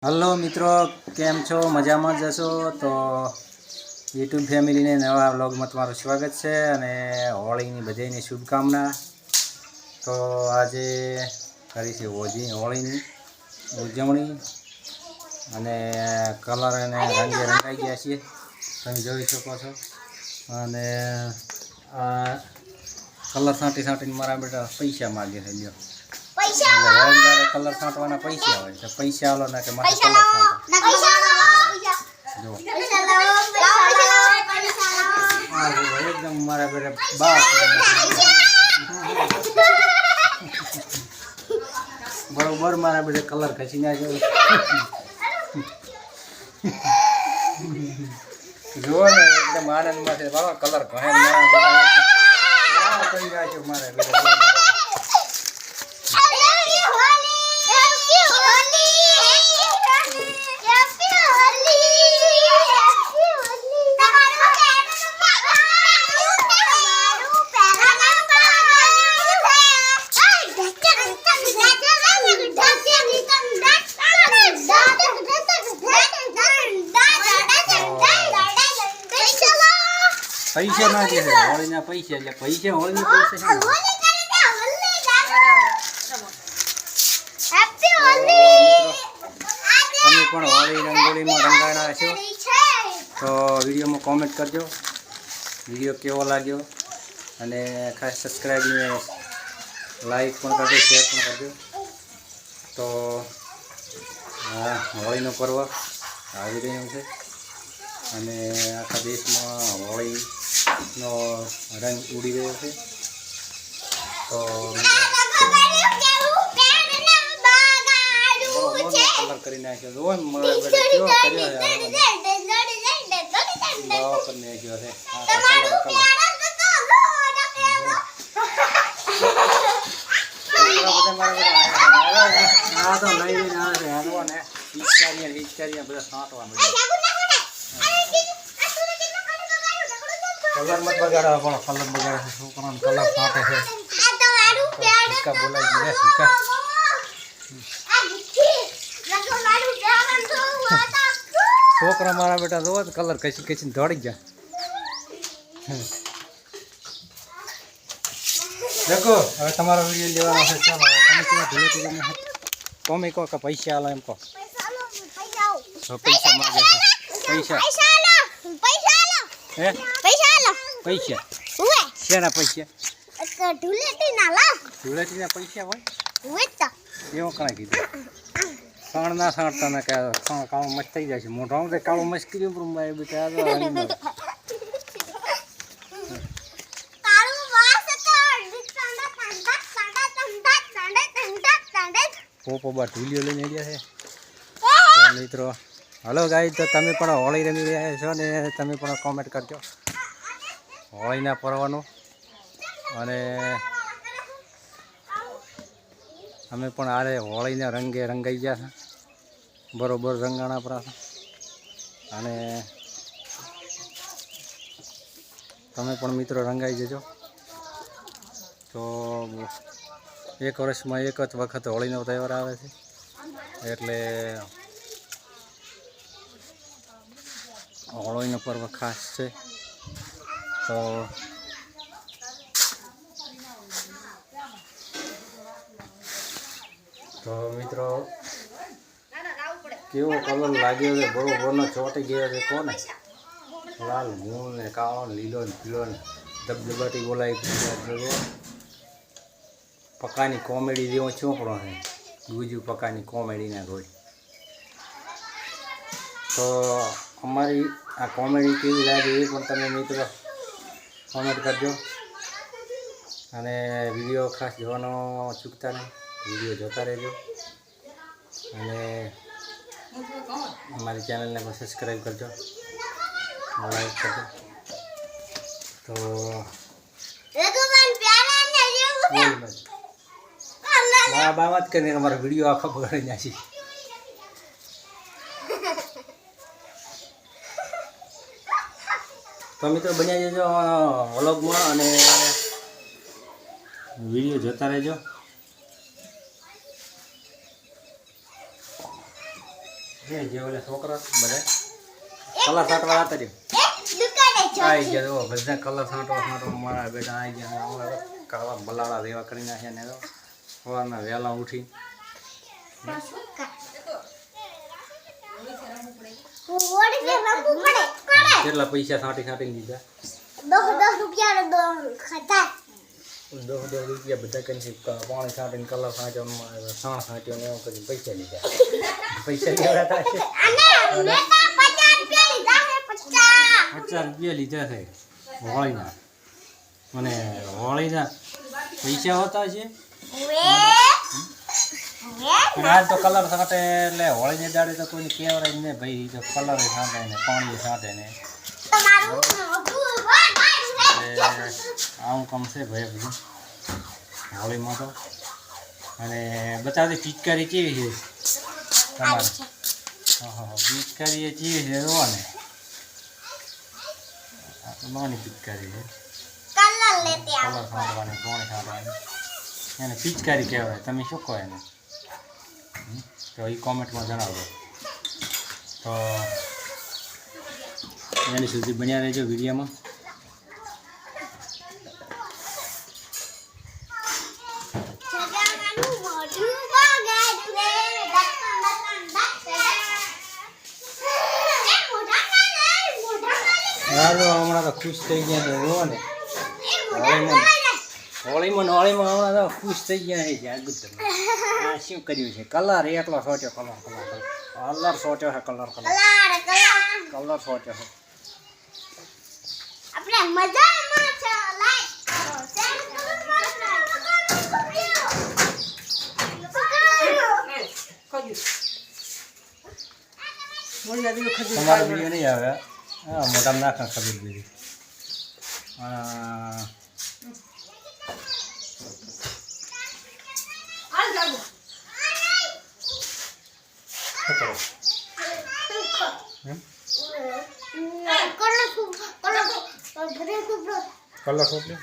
Hello મિત્રો, કેમ છો? મજામાં જશો તો યુટ્યુબ ફેમિલીને નવા વ્લોગમાં તમારું સ્વાગત છે અને હોળીની બધાયની શુભકામના. તો આજે કરી છે હોળીની ઉજવણી અને કલર અને રંગે રંગાઈ ગયા છીએ, તમે જોઈ શકો છો. અને આ કલર છાંટીને મારા બેટા પૈસા માગે છે. લ્યો કલર છાંટવાના પૈસા હોય તો પૈસા આલો ના કે મારે કલર એકદમ મારા બેટા બાપ બરોબર મારા બેટા કલર ખસી નાખ્યો. જો ને એકદમ આનંદમાં છે. બરાબર કલર ઘણે કરી નાખ્યો મારા બેટા. પૈસા ના દે હોળીના પૈસા એટલે પૈસા હોળીના પૈસા તમે પણ હોળી રંગોળીમાં રંગાણા છો તો વિડીયોમાં કોમેન્ટ કરજો વિડીયો કેવો લાગ્યો અને ખાસ સબસ્ક્રાઈબ ને લાઈક પણ કરજો, શેર પણ કરજો. તો હોળીનો પર્વ આવી રહ્યો છે અને આખા દેશમાં હોળીનો રંગ ઉડી રહ્યો છે. તો કલર કરી નાખ્યો જો કેવો કર્યો કરી નાખ્યો છે. તો લઈને આવે છે હાલવો ને હિચકારીયા બધા સાંટવા મળ્યા. કલર મત બગાડો પણ કલર બગાડે છે છોકરાને કલર સાંટે છે. હિચકા બોલાઈ ગયું હિચકા. છોકરા મારા બેટા જોવો તો કલર કચીને દોડી ગયા. દેખો હવે તમારો વિડીયો લેવાનો છે. ચાલો તમે કેવા ધીરે તમે કહો કે પૈસા આલો એમ કહો. પૈસા માગે છે પૈસા હે પૈસા શેના પૈસા? ધૂળેટીના પૈસા હોય એવું કણે કીધું. સણ ના સાંટતા ને કે કાળો મસ્ત થઈ જાય છે. મોઢામાં કાળો મસ્ત કર્યું બેટા. પોપો બા ઢૂલિયો લઈને ગયા છે મિત્રો. હલો ગાઈ, તો તમે પણ હોળી રમી રહ્યા છો ને તમે પણ કોમેન્ટ કરજો હોળીના પર્વનું. અને અમે પણ આરે હોળીના રંગે રંગાઈ ગયા છે, બરોબર રંગાણા પર. અને તમે પણ મિત્રો રંગાઈ જજો. તો એક વર્ષમાં એક જ વખત હોળીનો તહેવાર આવે છે એટલે હોળીનો પર્વ ખાસ છે. તો મિત્રો કેવો કલર લાગ્યો છે, બરોબરનો ચોંટી ગયો છે. કોને લાલ મૂળ ને કાળો ને લીલો ને પીળો ને ધબધબાટી બોલાવી પકાની કોમેડી જેવો ચોપડો છે. ગુજુ પકાની કોમેડીના ગોળ. તો અમારી આ કોમેડી કેવી લાગે એ પણ તમે મિત્રો કોમેન્ટ કરજો. અને વિડીયો ખાસ જોવાનો ચૂકતા નહીં, વિડીયો જોતા રહેજો. અને અમારી ચેનલને પણ સબસ્ક્રાઈબ કરજો, લાઈક કરજો. તો બાબત કરીને અમારો વિડીયો આખો બગાડી નાખી. તો મિત્રો બન્યા જજો વ્લોગમાં અને વિડીયો જોતા રહેજો. જે ઓલા છોકરા બધા કલર સાંટવા હતા રે આવી ગયા તો બધા કલર સાંટવા મારા બેટા આવી ગયા હમણાં કાળા બલાડા જેવા કરી નાખ્યા ને તો સવારના વહેલા ઉઠી કેટલા પૈસા સાંટી લીધા 10 રૂપિયા ખાતા 10 રૂપિયા બધા કરી પાણી સાંટીને કલર સાંટ્યો સાણ સાંટ્યો ને એવું કરી પૈસા લીધા પૈસા કેવડા થાય છે 50 રૂપિયા લીધા છે હોળીના મને હોળીના પૈસા હોતા છે આજ તો કલર સાંટે એટલે હોળીને દાડે તો કોઈને કહેવાય ને ભાઈ તો કલર સાંટે ને પાણી સાંટે ને આવું કામ છે ભાઈ બધું હોળીમાં તો અને બતાવતી પિચકારી કેવી છે તમારે હા પિચકારી એ કેવી છે જોવા ને આ તો નાની પિચકારી છે કલર સાંટવાની પાણી સાંટવાની એને પિચકારી કહેવાય તમે શું કહો એને તો એ કોમેન્ટમાં જણાવજો તો એની સુધી બન્યા રહેજો વિડીયોમાં હમણાં તો ખુશ થઈ ગયા છે જુઓ ને હોળીમાં હમણાં તો ખુશ થઈ ગયા છે જાગૃત શું કર્યું છે કલર એકલો સોટ્યો કલર સોટ્યો છે કલર સોટ્યો છે આપણે મજામાં છે લાઈક તમારો વિડીયો નહીં આવે હા મોટામાં નાખા ખબર દીધી કલર સોપડી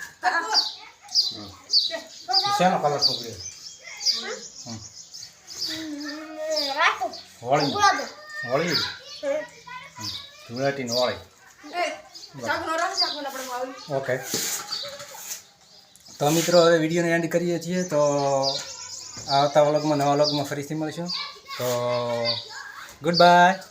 શેનો કલર સોપડી હોળી હોળી ધૂળેટીની હોળી ઓકે તો મિત્રો હવે વિડીયોને એન્ડ કરીએ છીએ તો આવતા વ્લોગમાં નવા વ્લોગમાં ફરીથી મળીશું તો ગુડ બાય.